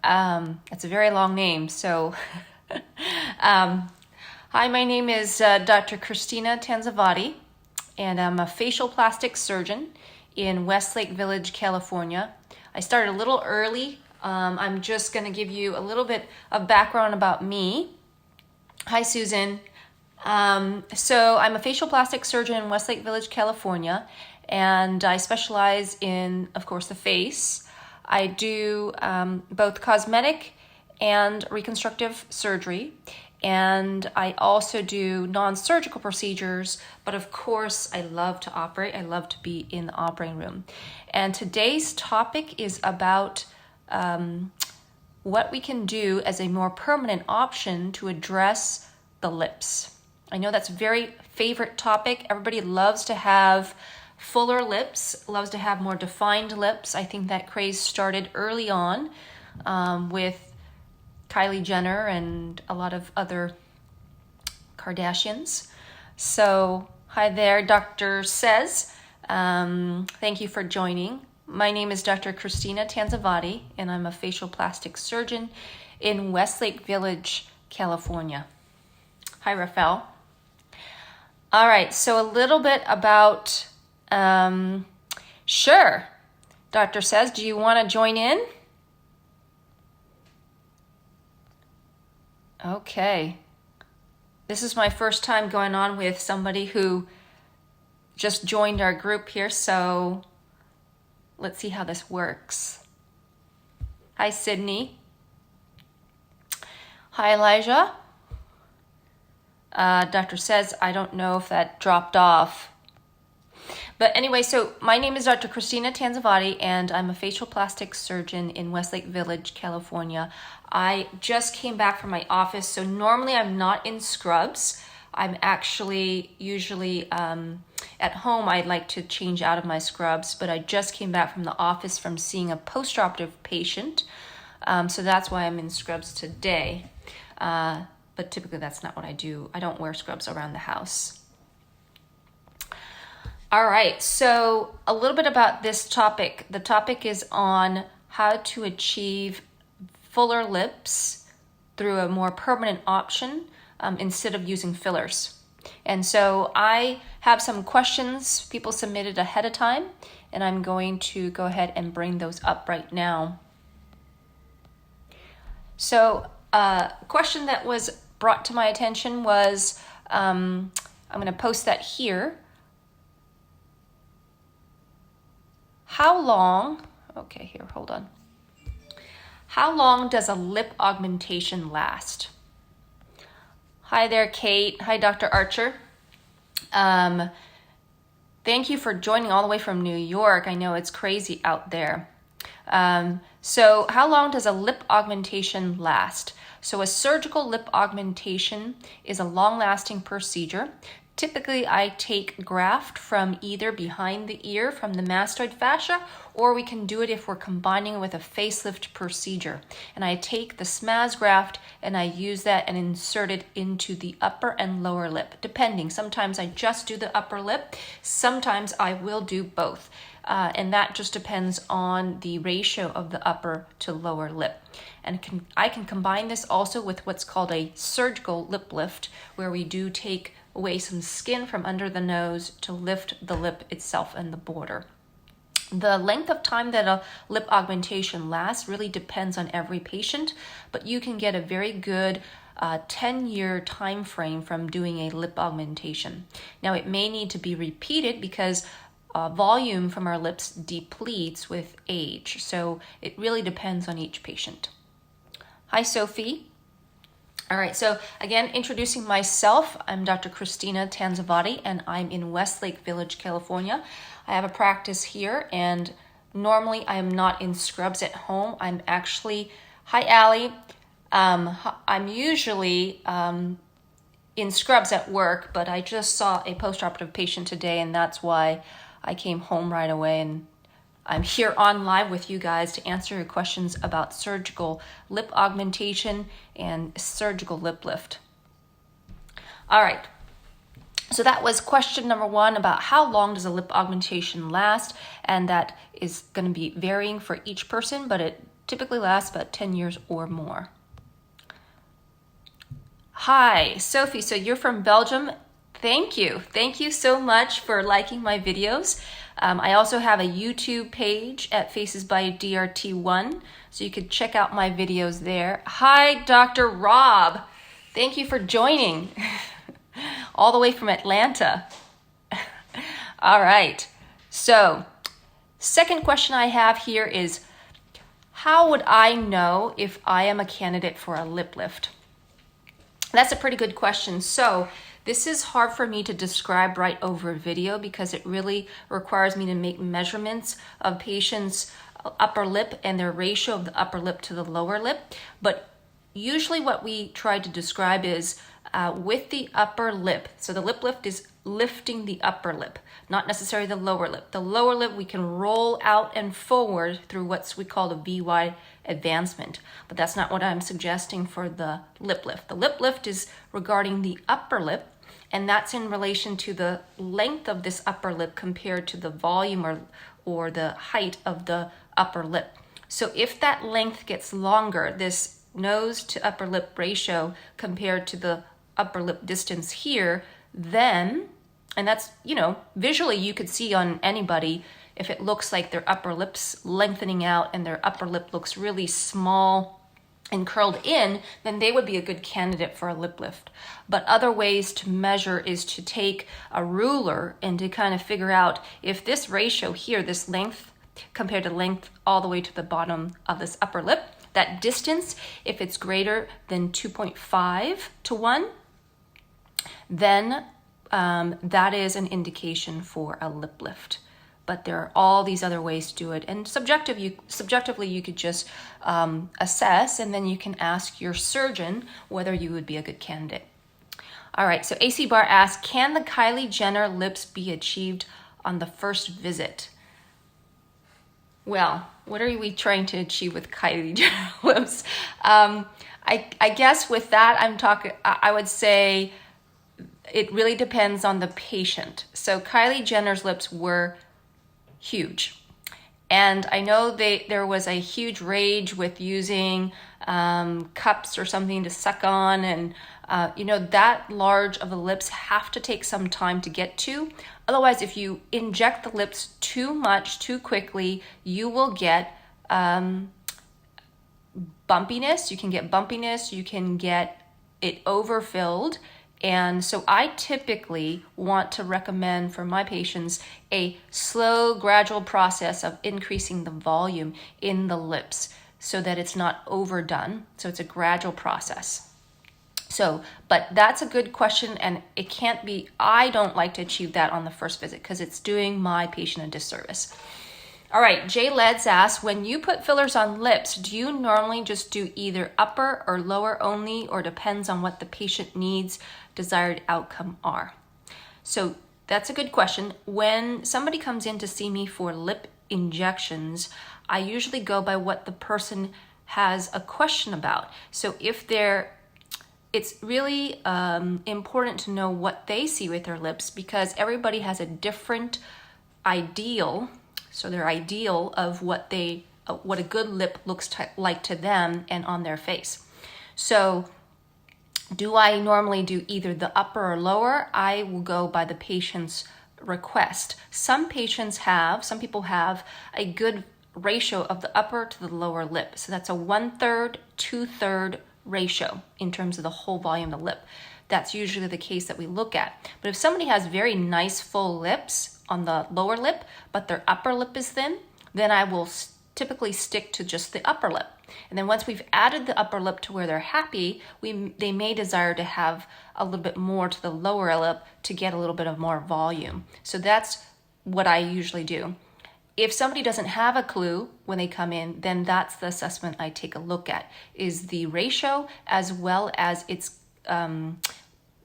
It's a very long name. So, hi, my name is Dr. Kristina Tansavatdi, and I'm a facial plastic surgeon in Westlake Village, California. I started a little early. I'm just going to give you a little bit of background about me. Hi, Susan. So I'm a facial plastic surgeon in Westlake Village, California, and I specialize in, of course, the face. I do both cosmetic and reconstructive surgery, and I also do non-surgical procedures, but of course I love to operate. I love to be in the operating room. And today's topic is about what we can do as a more permanent option to address the lips. I know that's a very favorite topic. Everybody loves to have fuller lips, loves to have more defined lips. I think that craze started early on with Kylie Jenner and a lot of other Kardashians. So, hi there, Dr. Says. Thank you for joining. My name is Dr. Kristina Tansavatdi, and I'm a facial plastic surgeon in Westlake Village, California. Hi, Rafael. All right, so a little bit about, sure, Doctor Says, do you want to join in? Okay. This is my first time going on with somebody who just joined our group here, so let's see how this works. Hi, Sydney. Hi, Elijah. Doctor Says, I don't know if that dropped off. But anyway, so my name is Dr. Kristina Tansavatdi, and I'm a facial plastic surgeon in Westlake Village, California. I just came back from my office, so normally I'm not in scrubs. I'm actually usually at home. I like to change out of my scrubs, but I just came back from the office from seeing a post-operative patient. So that's why I'm in scrubs today. But typically that's not what I do. I don't wear scrubs around the house. All right, so a little bit about this topic. The topic is on how to achieve fuller lips through a more permanent option instead of using fillers. And so I have some questions people submitted ahead of time, and I'm going to go ahead and bring those up right now. So a question that was brought to my attention was, I'm going to post that here. How long does a lip augmentation last? Hi there, Kate. Hi, Dr. Archer. Thank you for joining all the way from New York. I know it's crazy out there. So how long does a lip augmentation last? So a surgical lip augmentation is a long-lasting procedure. Typically, I take graft from either behind the ear from the mastoid fascia, or we can do it if we're combining with a facelift procedure. And I take the SMAS graft and I use that and insert it into the upper and lower lip, depending. Sometimes I just do the upper lip. Sometimes I will do both. And that just depends on the ratio of the upper to lower lip. And I can combine this also with what's called a surgical lip lift, where we do take away some skin from under the nose to lift the lip itself and the border. The length of time that a lip augmentation lasts really depends on every patient, but you can get a very good 10-year time frame from doing a lip augmentation. Now, it may need to be repeated because volume from our lips depletes with age, so it really depends on each patient. Hi, Sophie. All right, so again, introducing myself, I'm Dr. Kristina Tansavatdi, and I'm in Westlake Village, California. I have a practice here, and normally I am not in scrubs at home. I'm actually, hi, Allie. I'm usually in scrubs at work, but I just saw a post-operative patient today, and that's why I came home right away, and I'm here on live with you guys to answer your questions about surgical lip augmentation and surgical lip lift. All right, so that was question number one about how long does a lip augmentation last, and that is going to be varying for each person, but it typically lasts about 10 years or more. Hi, Sophie. So you're from Belgium. Thank you. Thank you so much for liking my videos. I also have a YouTube page at Faces by DRT1, so you could check out my videos there. Hi, Dr. Rob. Thank you for joining all the way from Atlanta. All right. So, second question I have here is, how would I know if I am a candidate for a lip lift? That's a pretty good question. So, this is hard for me to describe right over video because it really requires me to make measurements of patients' upper lip and their ratio of the upper lip to the lower lip. But usually what we try to describe is with the upper lip. So the lip lift is lifting the upper lip, not necessarily the lower lip. The lower lip we can roll out and forward through what we call the VY advancement, but that's not what I'm suggesting for the lip lift. The lip lift is regarding the upper lip, and that's in relation to the length of this upper lip compared to the volume or the height of the upper lip. So if that length gets longer, this nose to upper lip ratio compared to the upper lip distance here, then, and that's, visually you could see on anybody, if it looks like their upper lip's lengthening out and their upper lip looks really small and curled in, then they would be a good candidate for a lip lift. But other ways to measure is to take a ruler and to kind of figure out if this ratio here, this length compared to length all the way to the bottom of this upper lip, that distance, if it's greater than 2.5 to 1, then that is an indication for a lip lift. But there are all these other ways to do it. And subjectively, you could just assess, and then you can ask your surgeon whether you would be a good candidate. All right, so AC Bar asks, can the Kylie Jenner lips be achieved on the first visit? Well, what are we trying to achieve with Kylie Jenner lips? I guess with that, I would say it really depends on the patient. So Kylie Jenner's lips were huge. And I know there was a huge rage with using cups or something to suck on. And, that large of the lips have to take some time to get to. Otherwise, if you inject the lips too much, too quickly, you will get bumpiness. You can get bumpiness. You can get it overfilled. And so I typically want to recommend for my patients a slow, gradual process of increasing the volume in the lips so that it's not overdone. So it's a gradual process. But that's a good question, and it can't be, I don't like to achieve that on the first visit because it's doing my patient a disservice. All right, Jay Leds asks, when you put fillers on lips, do you normally just do either upper or lower only, or depends on what the patient needs, desired outcome are? So that's a good question. When somebody comes in to see me for lip injections, I usually go by what the person has a question about. So it's really important to know what they see with their lips, because everybody has a different ideal. So their ideal of what a good lip looks like to them and on their face. So do I normally do either the upper or lower? I will go by the patient's request. Some people have a good ratio of the upper to the lower lip. So that's a 1/3, 2/3 ratio in terms of the whole volume of the lip. That's usually the case that we look at. But if somebody has very nice full lips on the lower lip, but their upper lip is thin, then I will typically stick to just the upper lip. And then once we've added the upper lip to where they're happy, they may desire to have a little bit more to the lower lip to get a little bit of more volume. So that's what I usually do. If somebody doesn't have a clue when they come in, then that's the assessment I take a look at, is the ratio as well as its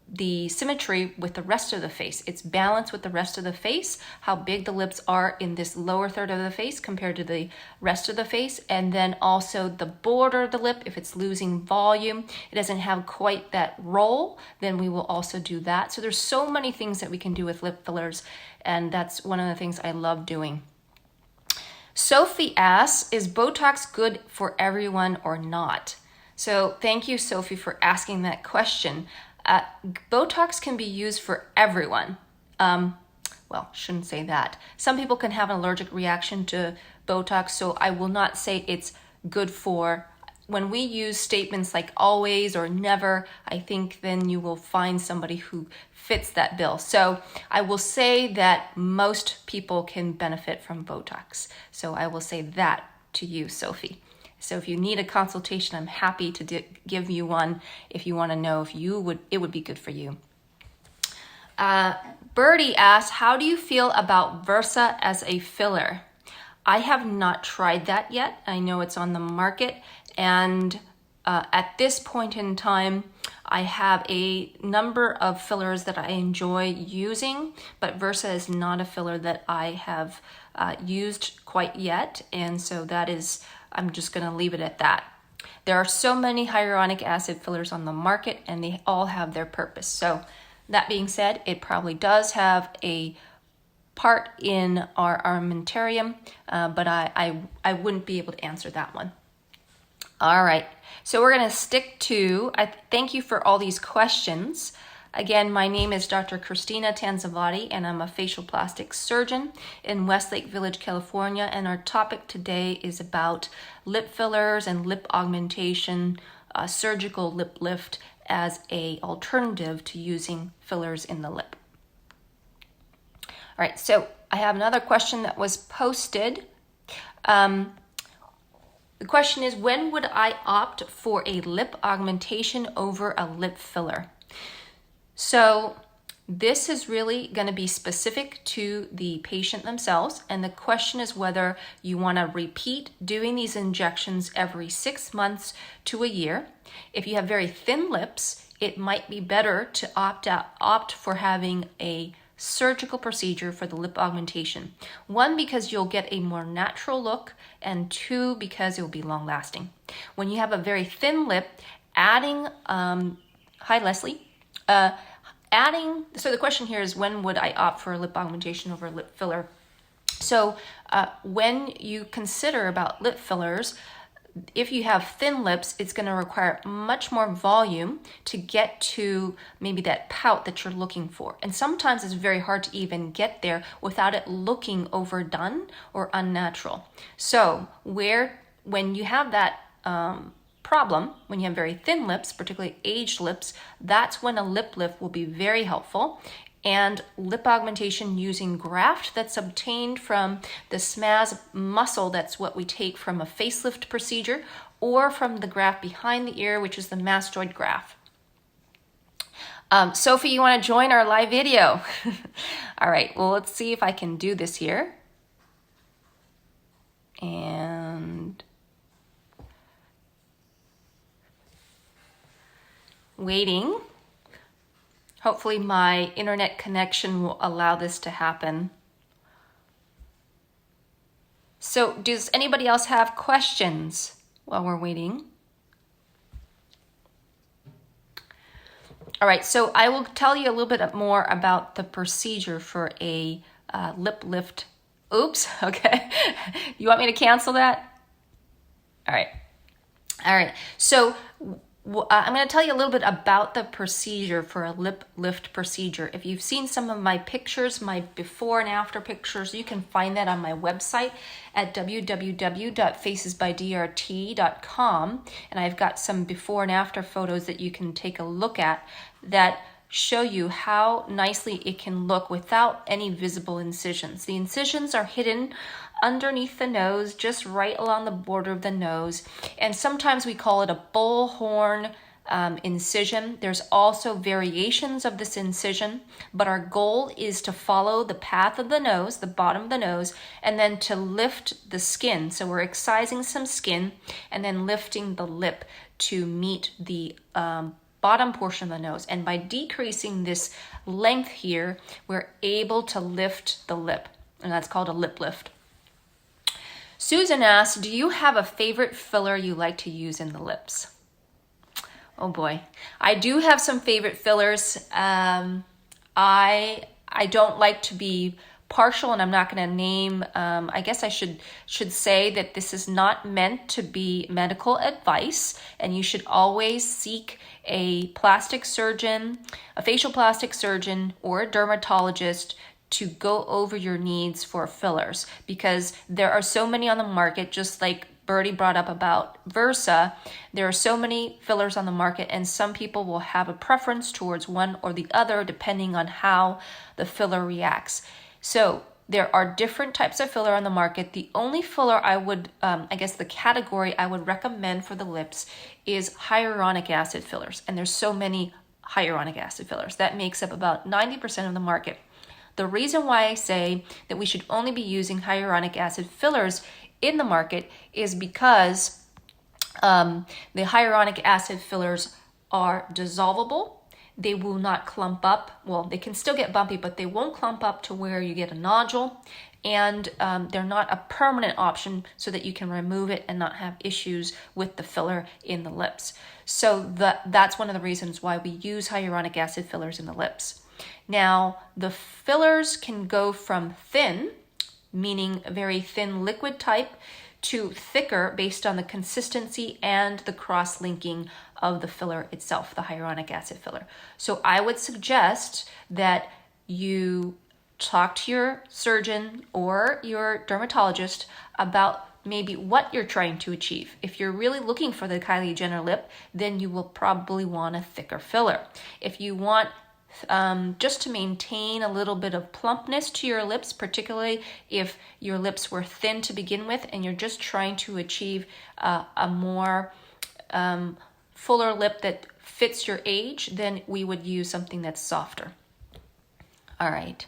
the symmetry with the rest of the face. It's balanced with the rest of the face, how big the lips are in this lower third of the face compared to the rest of the face, and then also the border of the lip. If it's losing volume, it doesn't have quite that roll, then we will also do that. So there's so many things that we can do with lip fillers, and that's one of the things I love doing. Sophie asks, is Botox good for everyone or not? So thank you, Sophie, for asking that question. Botox can be used for everyone. Well, shouldn't say that. Some people can have an allergic reaction to Botox, so I will not say it's good for. When we use statements like always or never, I think then you will find somebody who fits that bill. So I will say that most people can benefit from Botox. So I will say that to you, Sophie. So if you need a consultation, I'm happy to give you one if you want to know if it would be good for you. Birdie asks, how do you feel about Versa as a filler? I have not tried that yet. I know it's on the market, and at this point in time, I have a number of fillers that I enjoy using, but Versa is not a filler that I have used quite yet, and so I'm just going to leave it at that. There are so many hyaluronic acid fillers on the market, and they all have their purpose. So that being said, it probably does have a part in our armamentarium, but I wouldn't be able to answer that one. All right, so we're going to stick to, thank you for all these questions. Again, my name is Dr. Kristina Tansavatdi, and I'm a facial plastic surgeon in Westlake Village, California, and our topic today is about lip fillers and lip augmentation, surgical lip lift as an alternative to using fillers in the lip. All right, so I have another question that was posted. The question is, when would I opt for a lip augmentation over a lip filler? So this is really going to be specific to the patient themselves, and the question is whether you want to repeat doing these injections every 6 months to a year. If you have very thin lips, it might be better to opt for having a surgical procedure for the lip augmentation. 1, because you'll get a more natural look, and 2, because it will be long lasting. When you have a very thin lip, adding, hi Leslie, so the question here is, when would I opt for a lip augmentation over a lip filler? So when you consider about lip fillers, if you have thin lips, it's going to require much more volume to get to maybe that pout that you're looking for. And sometimes it's very hard to even get there without it looking overdone or unnatural. So when you have that problem, when you have very thin lips, particularly aged lips, that's when a lip lift will be very helpful. And lip augmentation using graft that's obtained from the SMAS muscle, that's what we take from a facelift procedure, or from the graft behind the ear, which is the mastoid graft. Sophie, you want to join our live video? All right, well, let's see if I can do this here. And waiting. Hopefully my internet connection will allow this to happen. So does anybody else have questions while we're waiting? All right, so I will tell you a little bit more about the procedure for a lip lift. Oops, okay. You want me to cancel that? All right. So I'm going to tell you a little bit about the procedure for a lip lift procedure. If you've seen some of my pictures, my before and after pictures, you can find that on my website at www.facesbydrt.com. And I've got some before and after photos that you can take a look at that show you how nicely it can look without any visible incisions. The incisions are hidden underneath the nose, just right along the border of the nose. And sometimes we call it a bullhorn incision. There's also variations of this incision, but our goal is to follow the path of the nose, the bottom of the nose, and then to lift the skin. So we're excising some skin and then lifting the lip to meet the bottom portion of the nose. And by decreasing this length here, we're able to lift the lip, and that's called a lip lift. Susan asks, do you have a favorite filler you like to use in the lips? Oh boy, I do have some favorite fillers. I don't like to be partial, and I'm not going to name, I guess I should say that this is not meant to be medical advice, and you should always seek a plastic surgeon, a facial plastic surgeon, or a dermatologist to go over your needs for fillers, because there are so many on the market, just like Birdie brought up about Versa. There are so many fillers on the market, and some people will have a preference towards one or the other depending on how the filler reacts. So there are different types of filler on the market. The only filler I would, I guess the category I would recommend for the lips is hyaluronic acid fillers. And there's so many hyaluronic acid fillers. That makes up about 90% of the market. The reason why I say that we should only be using hyaluronic acid fillers in the market is because the hyaluronic acid fillers are dissolvable. They will not clump up. Well, they can still get bumpy, but they won't clump up to where you get a nodule. And they're not a permanent option so that you can remove it and not have issues with the filler in the lips. So that's one of the reasons why we use hyaluronic acid fillers in the lips. Now, the fillers can go from thin, meaning a very thin liquid type, to thicker based on the consistency and the cross-linking of the filler itself, the hyaluronic acid filler. So I would suggest that you talk to your surgeon or your dermatologist about maybe what you're trying to achieve. If you're really looking for the Kylie Jenner lip, then you will probably want a thicker filler. If you want just to maintain a little bit of plumpness to your lips, particularly if your lips were thin to begin with and you're just trying to achieve a more fuller lip that fits your age, then we would use something that's softer. All right.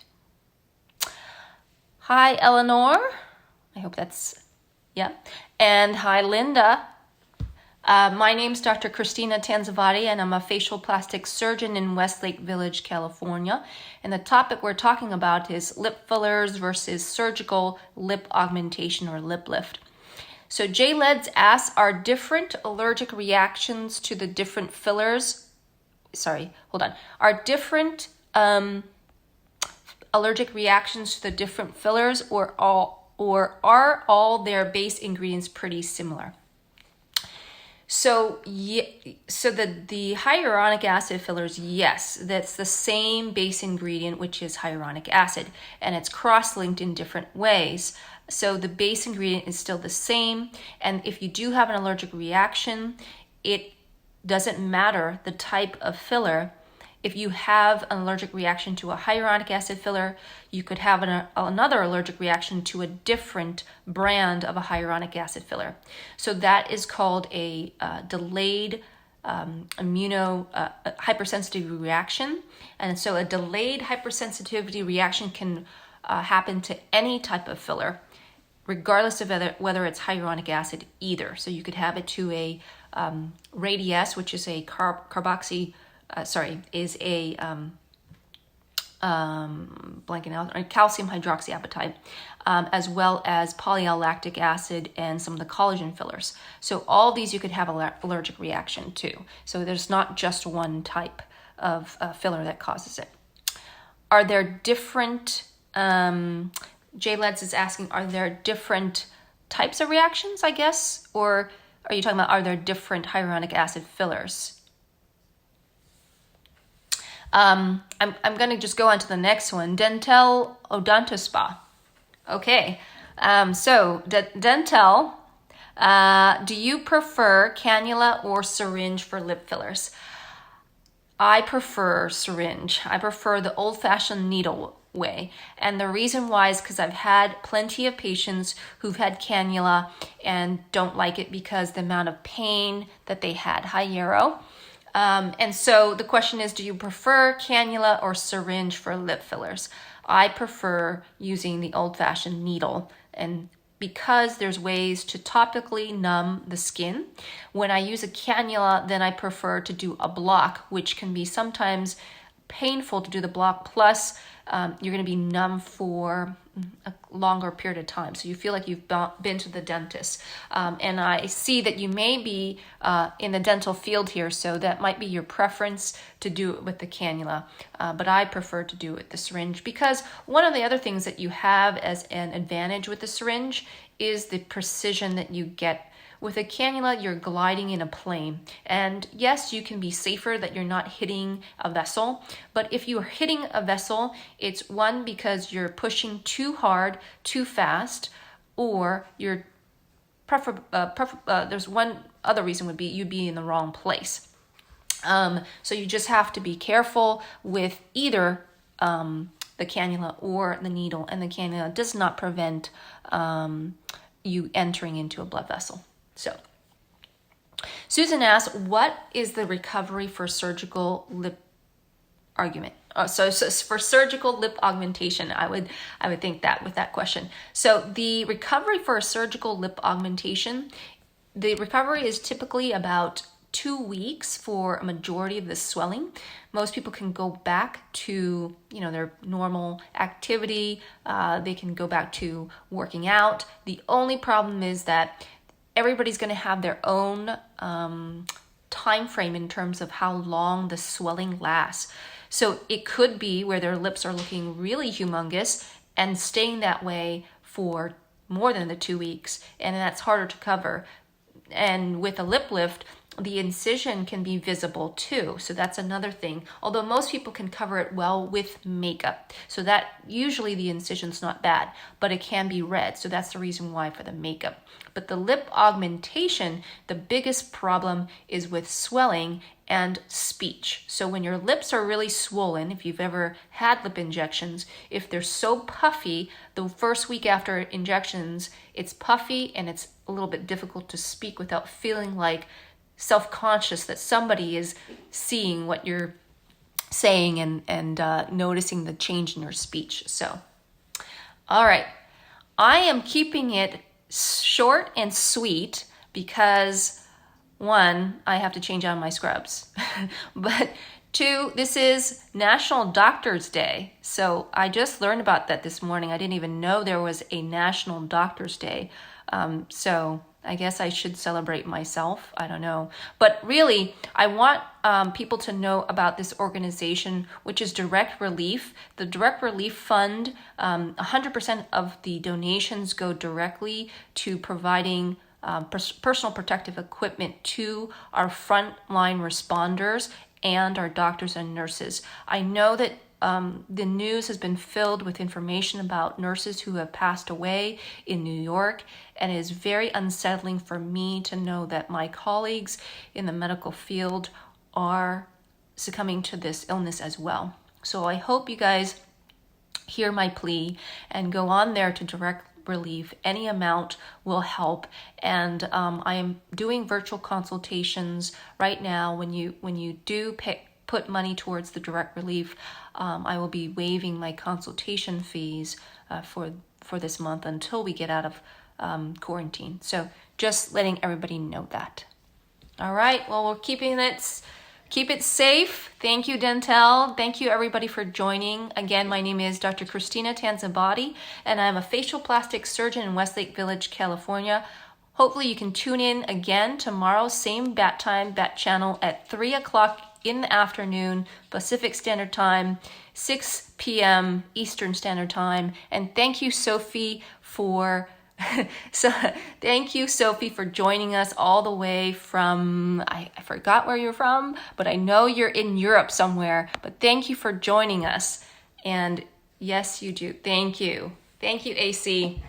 Hi, Eleanor. I hope that's, yeah. And hi, Linda. My name's Dr. Kristina Tansavatdi, and I'm a facial plastic surgeon in Westlake Village, California. And the topic we're talking about is lip fillers versus surgical lip augmentation or lip lift. So Jay Leds asks, are different allergic reactions to the different fillers, are different allergic reactions to the different fillers, or are all their base ingredients pretty similar? So the hyaluronic acid fillers, yes, that's the same base ingredient, which is hyaluronic acid, and it's cross-linked in different ways. So the base ingredient is still the same, and if you do have an allergic reaction, it doesn't matter the type of filler. If you have an allergic reaction to a hyaluronic acid filler, you could have another allergic reaction to a different brand of a hyaluronic acid filler. So that is called a delayed hypersensitivity reaction. And so a delayed hypersensitivity reaction can happen to any type of filler, regardless of whether it's hyaluronic acid either. So you could have it to a Radiesse, which is a calcium hydroxyapatite, as well as polyalactic acid and some of the collagen fillers. So all these you could have an allergic reaction to. So there's not just one type of filler that causes it. Are there different, Jay Leds is asking, are there different types of reactions, I guess? Or are you talking about, are there different hyaluronic acid fillers? I'm going to just go on to the next one. Dental Odontospa. Okay. So Dental, do you prefer cannula or syringe for lip fillers? I prefer syringe. I prefer the old-fashioned needle way. And the reason why is because I've had plenty of patients who've had cannula and don't like it because the amount of pain that they had. Hi, Yarrow. And so the question is, do you prefer cannula or syringe for lip fillers? I prefer using the old-fashioned needle, and because there's ways to topically numb the skin. When I use a cannula, then I prefer to do a block, which can be sometimes painful to do the block, plus you're going to be numb for a longer period of time. So you feel like you've been to the dentist. And I see that you may be in the dental field here, so that might be your preference to do it with the cannula. But I prefer to do it with the syringe, because one of the other things that you have as an advantage with the syringe is the precision that you get. With a cannula, you're gliding in a plane. And yes, you can be safer that you're not hitting a vessel. But if you are hitting a vessel, it's one, because you're pushing too hard, too fast, or you're there's one other reason would be you'd be in the wrong place. So you just have to be careful with either the cannula or the needle. And the cannula does not prevent you entering into a blood vessel. So, Susan asks, what is the recovery for surgical lip argument? So for surgical lip augmentation, I would think that with that question. So the recovery for a surgical lip augmentation, the recovery is typically about 2 weeks for a majority of the swelling. Most people can go back to, their normal activity. They can go back to working out. The only problem is that everybody's going to have their own time frame in terms of how long the swelling lasts. So it could be where their lips are looking really humongous and staying that way for more than the 2 weeks, and that's harder to cover. And with a lip lift, the incision can be visible too. So that's another thing. Although most people can cover it well with makeup. So that usually the incision's not bad, but it can be red. So that's the reason why for the makeup. But the lip augmentation, the biggest problem is with swelling and speech. So when your lips are really swollen, if you've ever had lip injections, if they're so puffy, the first week after injections, it's puffy and it's a little bit difficult to speak without feeling like self-conscious that somebody is seeing what you're saying and noticing the change in your speech. So, all right. I am keeping it short and sweet because, one, I have to change out my scrubs. But two, this is National Doctors Day. So I just learned about that this morning. I didn't even know there was a National Doctors Day. So I guess I should celebrate myself. I don't know. But really, I want people to know about this organization, which is Direct Relief. The Direct Relief Fund, 100% of the donations go directly to providing personal protective equipment to our frontline responders and our doctors and nurses. I know that the news has been filled with information about nurses who have passed away in New York, and it is very unsettling for me to know that my colleagues in the medical field are succumbing to this illness as well. So I hope you guys hear my plea and go on there to Direct Relief. Any amount will help, and I am doing virtual consultations right now. When you do put money towards the Direct Relief, I will be waiving my consultation fees for this month until we get out of quarantine. So just letting everybody know that. All right. Well, we're keep it safe. Thank you, Dental. Thank you, everybody, for joining. Again, my name is Dr. Kristina Tansavatdi, and I'm a facial plastic surgeon in Westlake Village, California. Hopefully you can tune in again tomorrow, same bat time, bat channel at 3 o'clock in the afternoon, Pacific Standard Time, 6 p.m. Eastern Standard Time. And thank you, Sophie, for joining us all the way from, I forgot where you're from, but I know you're in Europe somewhere. But thank you for joining us. And yes, you do. Thank you. Thank you, AC.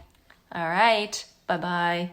All right. Bye-bye.